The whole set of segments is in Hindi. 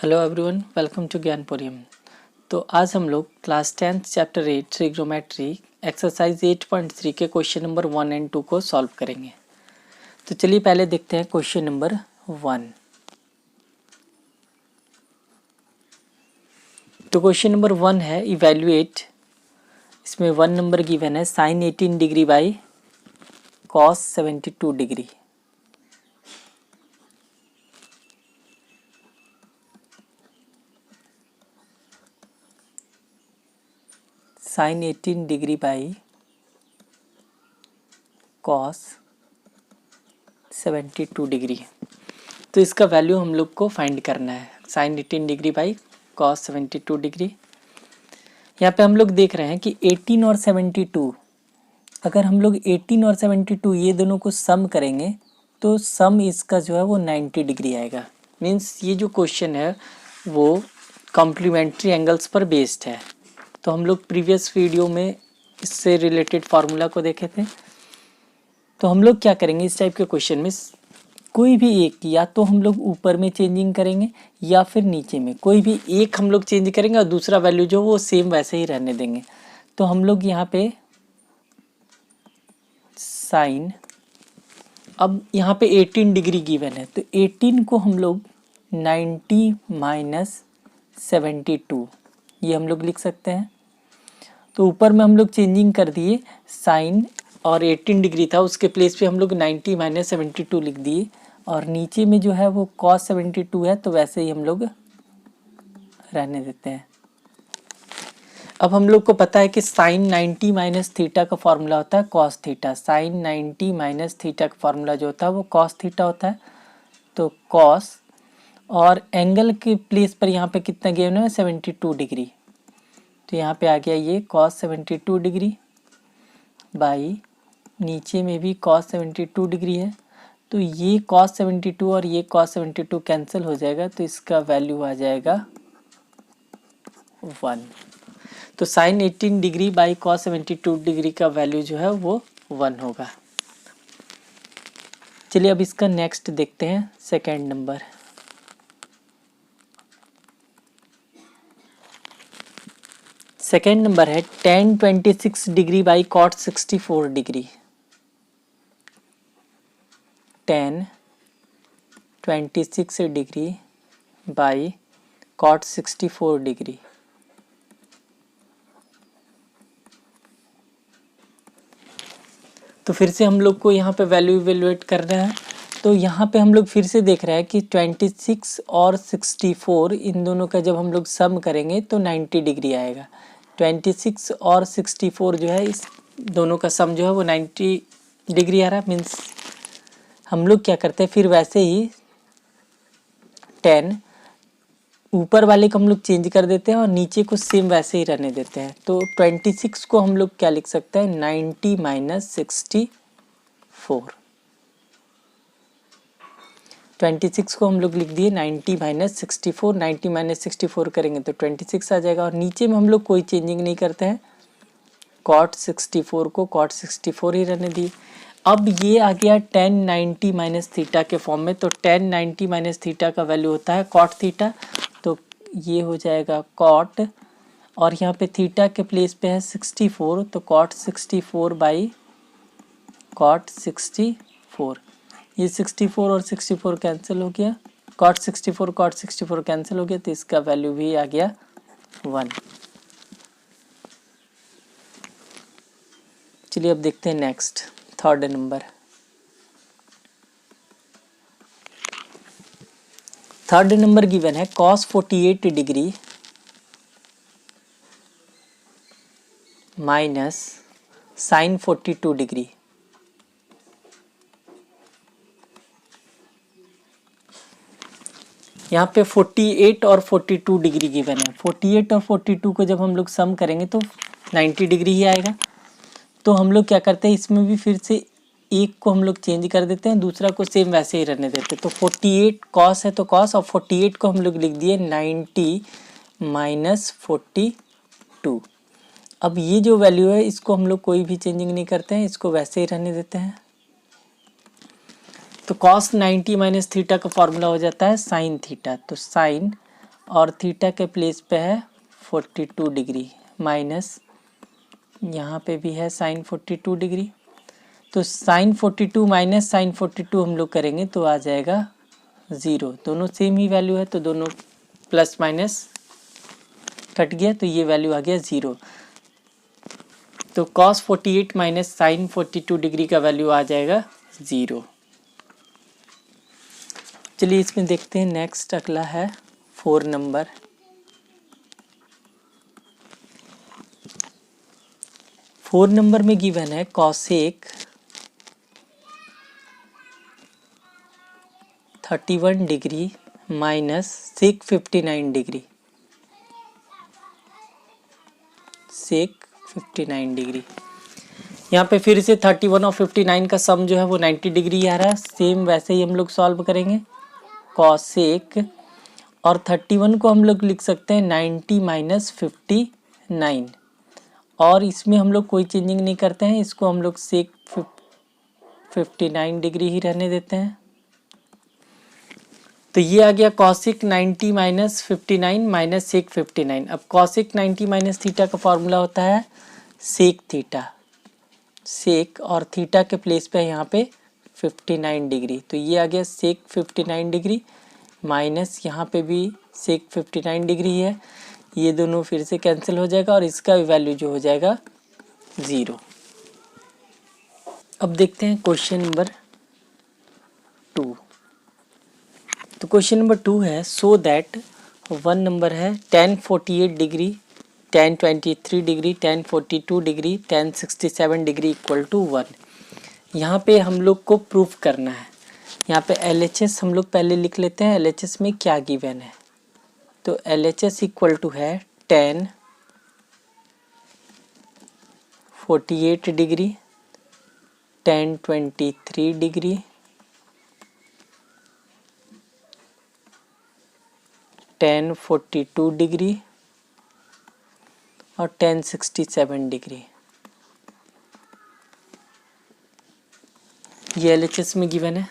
Hello everyone, welcome to Gyanpuriyam. तो आज हम लोग class 10th chapter 8 trigonometry exercise 8.3 के क्वेश्चन नंबर 1 एंड 2 को सॉल्व करेंगे। तो चलिए पहले देखते हैं क्वेश्चन नंबर 1। तो क्वेश्चन नंबर 1 है इवैल्यूएट। इसमें 1 नंबर गिवन है sine 18 degree by cos 72 degree. Sine 18 degree by cos 72 degree. तो इसका वैल्यू हम लोग को फाइंड करना है। Sine 18 degree by cos 72 degree. यहाँ पे हम लोग देख रहे हैं कि 18 और 72, अगर हम लोग 18 और 72 ये दोनों को सम करेंगे तो सम इसका जो है वो 90 डिग्री आएगा। मीन्स ये जो क्वेश्चन है वो कॉम्प्लीमेंट्री एंगल्स पर बेस्ड है। तो हम लोग प्रीवियस वीडियो में इससे रिलेटेड फार्मूला को देखे थे। तो हम लोग क्या करेंगे इस टाइप के क्वेश्चन में, कोई भी एक या तो हम लोग ऊपर में चेंजिंग करेंगे या फिर नीचे में, कोई भी एक हम लोग चेंज करेंगे और दूसरा वैल्यू जो वो सेम वैसे ही रहने देंगे। तो हम लोग यहाँ पे साइन, अब यहाँ पे 18 डिग्री गिवन है तो 18 को हम लोग 90 माइनस 72 ये हम लोग लिख सकते हैं। तो ऊपर में हम लोग चेंजिंग कर दिए, साइन और 18 डिग्री था उसके प्लेस पे हम लोग 90 माइनस 72 लिख दिए, और नीचे में जो है वो cos 72 है तो वैसे ही हम लोग रहने देते हैं। अब हम लोग को पता है कि साइन 90 माइनस थीटा का फॉर्मूला होता है cos थीटा। साइन 90 माइनस थीटा का फॉर्मूला जो होता है वो cos थीटा होता है। तो cos और एंगल के प्लेस पर यहाँ पे कितना गिवन है 72 डिग्री। तो यहाँ पे आ गया ये cos 72 डिग्री बाई, नीचे में भी cos 72 डिग्री है तो ये cos 72 और ये cos 72 कैंसिल हो जाएगा तो इसका वैल्यू आ जाएगा 1। तो sine 18 degree by cos 72 degree का वैल्यू जो है वो 1 होगा। चलिए अब इसका नेक्स्ट देखते हैं, सेकेंड नंबर। सेकेंड नंबर है tan 26 degree by cot 64 degree. tan 26 degree by cot 64 degree. तो फिर से हम लोग को यहाँ पे वैल्यू इवेलुएट करना है। तो यहाँ पे हम लोग फिर से देख रहे हैं कि 26 और 64 इन दोनों का जब हम लोग सम करेंगे तो 90 डिग्री आएगा। 26 और 64 जो है इस दोनों का सम जो है वो 90 डिग्री आ रहा है। मीन्स हम लोग क्या करते हैं फिर वैसे ही 10 ऊपर वाले को हम लोग चेंज कर देते हैं और नीचे को सेम वैसे ही रहने देते हैं। तो 26 को हम लोग क्या लिख सकते हैं 90 माइनस 64। 26 को हम लोग लिख दिए 90 माइनस 64। 90 माइनस 64 करेंगे तो 26 आ जाएगा, और नीचे में हम लोग कोई चेंजिंग नहीं करते हैं, cot 64 को cot 64 ही रहने दिए। अब ये आ गया tan 90 माइनस थीटा के फॉर्म में। तो tan 90 माइनस थीटा का वैल्यू होता है cot थीटा, तो ये हो जाएगा cot, और यहाँ पे थीटा के प्लेस पे है 64 तो cot 64 बाई cot 64। ये 64 और 64 कैंसिल हो गया, cot 64 कैंसिल हो गया तो इसका वैल्यू भी आ गया 1। चलिए अब देखते हैं next, third number. Third number given है cos 48 degree minus sine 42 degree. यहाँ पे 48 और 42 डिग्री गिवन है। 48 और 42 को जब हम लोग सम करेंगे तो 90 डिग्री ही आएगा। तो हम लोग क्या करते हैं इसमें भी फिर से एक को हम लोग चेंज कर देते हैं, दूसरा को सेम वैसे ही रहने देते हैं। तो 48 cos है तो cos, और 48 को हम लोग लिख दिए 90 माइनस 42। अब ये जो वैल्यू है इसको हम लोग कोई भी चेंजिंग नहीं करते हैं, इसको वैसे ही रहने देते हैं। तो cos 90 माइनस थीटा का फॉर्मूला हो जाता है साइन थीटा। तो साइन और थीटा के प्लेस पे है 42 डिग्री माइनस यहाँ पे भी है साइन 42 डिग्री। तो साइन 42 माइनस साइन 42 हम लोग करेंगे तो आ जाएगा 0। दोनों सेम ही वैल्यू है तो दोनों प्लस माइनस कट गया तो ये वैल्यू आ गया 0। तो cos 48 माइनस साइन 42 डिग्री का वैल्यू आ जाएगा 0। चलिए इसमें देखते हैं नेक्स्ट अगला है 4 नंबर। फोर नंबर में गिवन है cosec 31 degree minus sec 59 degree, sec 59 degree. यहाँ पे फिर से 31 और 59 का सम जो है वो 90 डिग्री आ रहा है। सेम वैसे ही हम लोग सॉल्व करेंगे। कॉसेक और 31 को हम लोग लिख सकते हैं 90 माइनस 59 और इसमें हम लोग कोई चेंजिंग नहीं करते हैं, इसको हम लोग सेक 59 डिग्री ही रहने देते हैं। तो ये आ गया कॉसिक 90 माइनस 59 माइनस सेक 59। अब कॉसिक 90 माइनस थीटा का फॉर्मूला होता है सेक थीटा, सेक और थीटा के प्लेस पे यहाँ पे 59 डिग्री। तो ये आ गया सेक 59 डिग्री माइनस यहाँ पे भी सेक 59 डिग्री है। ये दोनों फिर से कैंसिल हो जाएगा और इसका वैल्यू जो हो जाएगा 0। अब देखते हैं क्वेश्चन नंबर 2। तो क्वेश्चन नंबर 2 है सो दैट वन नंबर है tan 48 degree, tan 23 degree, tan 42 degree, tan 67 degree equal to 1। यहाँ पे हम लोग को प्रूफ करना है। यहाँ पे LHS हम लोग पहले लिख लेते हैं LHS में क्या गिवन है। तो LHS इक्वल टू है tan 48 degree, tan 23 degree, tan 42 degree और tan 67 डिग्री। ये LHS में गिवन है।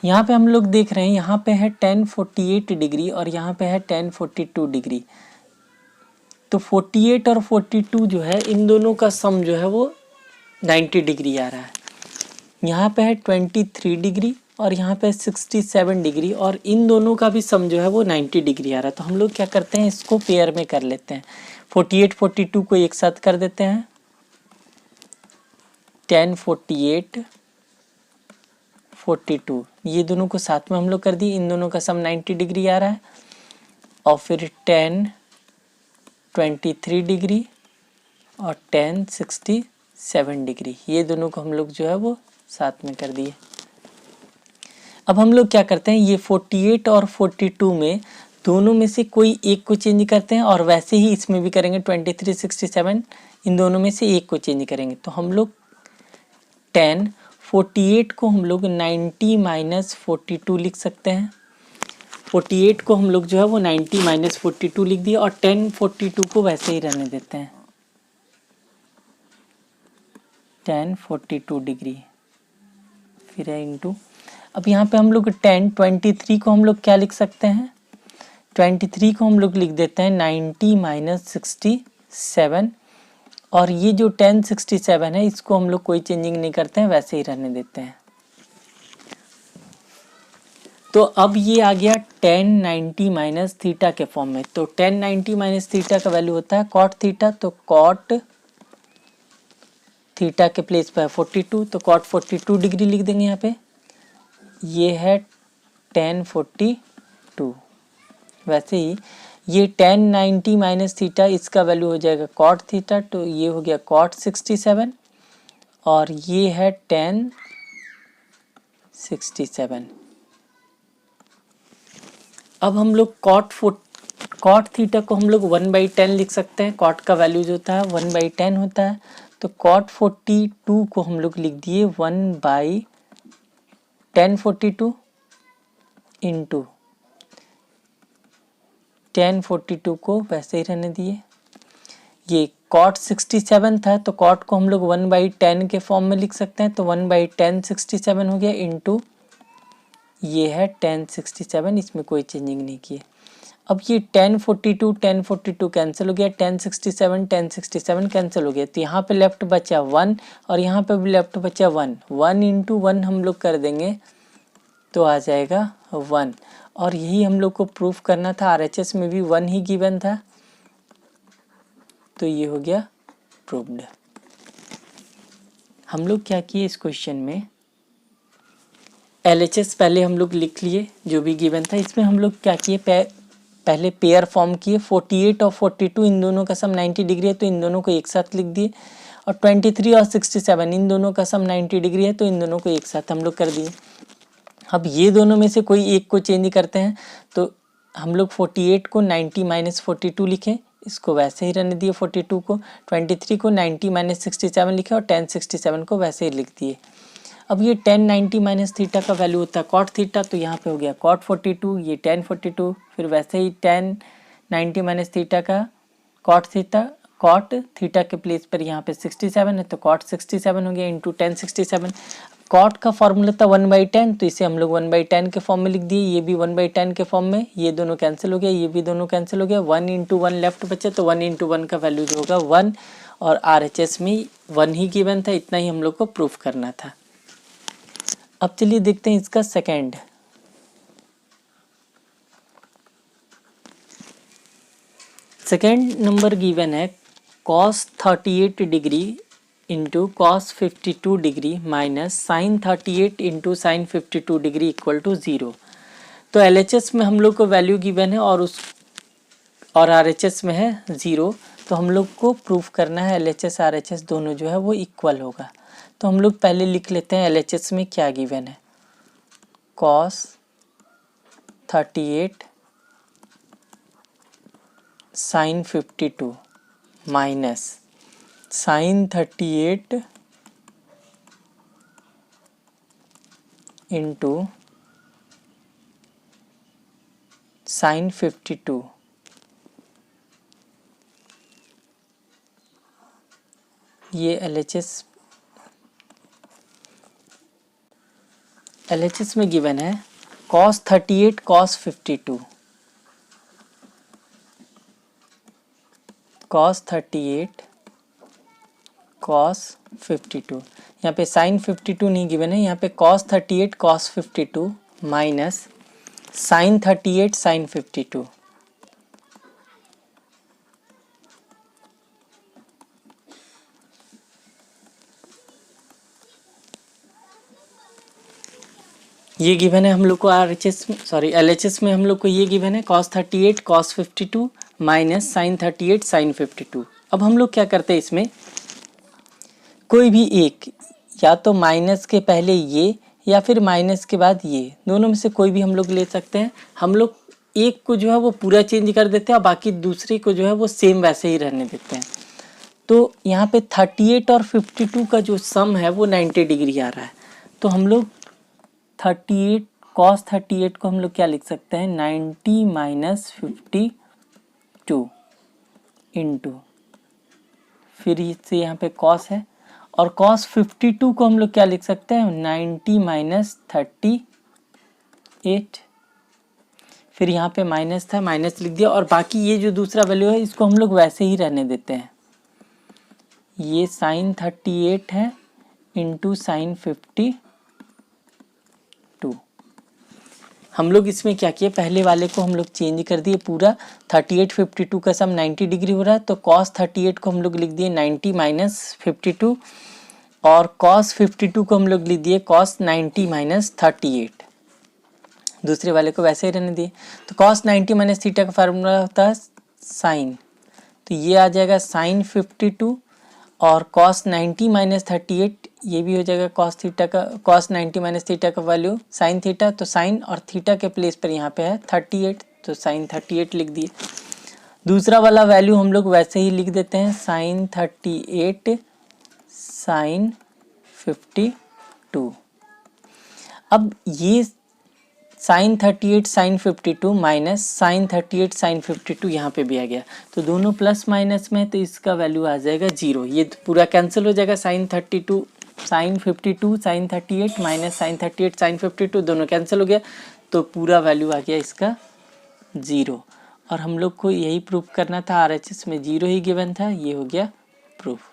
यहाँ पे हम लोग देख रहे हैं यहाँ पे है tan 48 डिग्री और यहाँ पे है tan 42 डिग्री। तो 48 और 42 जो है इन दोनों का सम जो है वो 90 डिग्री आ रहा है। यहाँ पे है 23 डिग्री और यहाँ पे 67 डिग्री और इन दोनों का भी सम जो है वो 90 डिग्री आ रहा है। तो हम लोग क्या करते हैं इसको पेयर में कर लेते हैं। 48 42 को एक साथ कर देते हैं। tan 48 42 ये दोनों को साथ में हम लोग कर दिए। इन दोनों का सम 90 डिग्री आ रहा है। और फिर tan 23 डिग्री और tan 67 डिग्री ये दोनों को हम लोग जो है वो साथ में कर दिए। अब हम लोग क्या करते हैं ये 48 और 42 में दोनों में से कोई एक को चेंज करते हैं और वैसे ही इसमें भी करेंगे। 23 67 इन दोनों में से एक को चेंज करेंगे। तो हम लोग tan 48 को हम लोग 90 माइनस 42 लिख सकते हैं। 48 को हम लोग जो है वो 90 माइनस 42 लिख दिए और tan 42 को वैसे ही रहने देते हैं। tan 42 डिग्री फिर है इंटू। अब यहाँ पे हम लोग tan 23 को हम लोग क्या लिख सकते हैं। 23 को हम लोग लिख देते हैं 90 माइनस 67 और ये जो tan 67 है इसको हम लोग कोई चेंजिंग नहीं करते हैं, वैसे ही रहने देते हैं। तो अब ये आ गया tan 90 माइनस थीटा के फॉर्म में। तो tan 90 माइनस थीटा का वैल्यू होता है cot थीटा। तो cot थीटा के प्लेस पर है 42 तो cot 42 डिग्री लिख देंगे यहाँ पे। ये है tan 42। वैसे ही ये tan 90 माइनस थीटा इसका वैल्यू हो जाएगा cot थीटा। तो ये हो गया cot 67 और ये है tan 67। अब हम लोग cot थीटा को हम लोग 1/10 लिख सकते हैं। cot का वैल्यू जो होता है 1/10 होता है। तो cot 42 को हम लोग लिख दिए 1/tan 42 इंटू tan 42 को वैसे ही रहने दिए। ये cot 67 था तो cot को हम लोग 1/10 के फॉर्म में लिख सकते हैं। तो 1/10 67 हो गया इंटू ये है tan 67, इसमें कोई चेंजिंग नहीं किए। अब ये 1042 कैंसिल हो गया, 1067 कैंसिल हो गया, तो यहाँ पे लेफ्ट बचा 1 और यहाँ पे भी लेफ्ट बचा 1, 1 इंटू 1 हम लोग कर देंगे तो आ जाएगा 1। और यही हम लोग को प्रूफ करना था, RHS में भी 1 ही गिवन था, तो ये हो गया प्रूव्ड। हम लोग क्या किए इस क्वेश्चन में, LHS पहले हम लोग लिख लिए जो भी गिवन था। इसमें हम लोग क्या किए, पहले पेयर फॉर्म किए, 48 और 42 इन दोनों का सम 90 डिग्री है तो इन दोनों को एक साथ लिख दिए, और 23 और 67 इन दोनों का सम 90 डिग्री है तो इन दोनों को एक साथ हम लोग कर दिए। अब ये दोनों में से कोई एक को चेंज करते हैं, तो हम लोग 48 को 90 माइनस 42 लिखें, इसको वैसे ही रहने दिए 42 को, 23 को 90 माइनस 67 लिखे और 1067 को वैसे ही लिख दिए। अब ये 1090 माइनस थीटा का वैल्यू होता है कॉट थीटा, तो यहाँ पे हो गया कॉट 42, ये 1042, फिर वैसे ही 1090 माइनस थीटा का कॉट थीटा के प्लेस पर यहाँ पे 67 है तो कॉट 67 हो गया इंटू 1067। कॉट का फॉर्मूला था 1/10, तो इसे हम लोग 1/10 के फॉर्म में लिख दिए, ये भी 1/10 के फॉर्म में, ये दोनों कैंसिल हो गया, ये भी दोनों कैंसिल हो गया, 1 इंटू 1 लेफ्ट बचे, तो 1 इंटू 1 का वैल्यू जो होगा 1, और RHS में 1 ही गिवन था, इतना ही हम लोग को प्रूफ करना था। अब चलिए देखते हैं इसका सेकेंड। सेकेंड नंबर गिवन है cos 38 degree into cos 52 degree minus sin 38 into sin 52 degree equal to 0। तो LHS में हम लोग को वैल्यू गिवन है और RHS में है 0, तो हम लोग को प्रूफ करना है LHS RHS दोनों जो है वो इक्वल होगा। तो हम लोग पहले लिख लेते हैं LHS में क्या गिवन है, cos 38 sin 52 minus sin 38 into sin 52, ये LHS में गिवन है cos 38 cos 52, cos 38 cos 52, यहाँ पे sin 52 नहीं गिवन है, यहाँ पे cos 38 cos 52 minus sin 38 sin 52। ये गिवन है हम लोग को LHS में हम लोग को ये गिवन है cos 38 cos 52 minus sin 38 sin 52। अब हम लोग क्या करते हैं, इसमें कोई भी एक, या तो माइनस के पहले ये या फिर माइनस के बाद ये, दोनों में से कोई भी हम लोग ले सकते हैं। हम लोग एक को जो है वो पूरा चेंज कर देते हैं और बाकी दूसरे को जो है वो सेम वैसे ही रहने देते हैं। तो यहाँ पे 38 और 52 का जो सम है वो 90 डिग्री आ रहा है, तो हम लोग 38 cos 38 को हम लोग क्या लिख सकते हैं, 90 माइनस 52 इंटू, फिर इससे यहाँ पे cos है, और cos 52 को हम लोग क्या लिख सकते हैं, 90 माइनस 38, फिर यहाँ पे माइनस था माइनस लिख दिया, और बाकी ये जो दूसरा वैल्यू है इसको हम लोग वैसे ही रहने देते हैं। ये sin 38 है इंटू sin 52। हम लोग इसमें क्या किए, पहले वाले को हम लोग चेंज कर दिए पूरा, 38 52 का सम 90 डिग्री हो रहा है, तो cos 38 को हम लोग लिख दिए 90 माइनस 52, और cos 52 को हम लोग लिख दिए cos 90 माइनस 38। दूसरे वाले को वैसे ही रहने दिए, तो cos 90 माइनस थीटा का फार्मूला होता है साइन, तो ये आ जाएगा sin 52, और cos 90 माइनस 38 ये भी हो जाएगा cos 90 माइनस थीटा का वैल्यू sin थीटा, तो sin और थीटा के प्लेस पर यहाँ पे है 38, तो sin 38 लिख दिए। दूसरा वाला वैल्यू हम लोग वैसे ही लिख देते हैं sin 38 sin 52। अब ये sin 38 sin 52 minus sin 38 sin 52 यहाँ पे भी आ गया, तो दोनों प्लस माइनस में, तो इसका वैल्यू आ जाएगा 0। ये पूरा कैंसिल हो जाएगा, sin 32 sin 52 sin 38 minus sin 38 sin 52 दोनों कैंसिल हो गया, तो पूरा वैल्यू आ गया इसका 0। और हम लोग को यही प्रूफ करना था, RHS में 0 ही गिवन था, ये हो गया प्रूफ।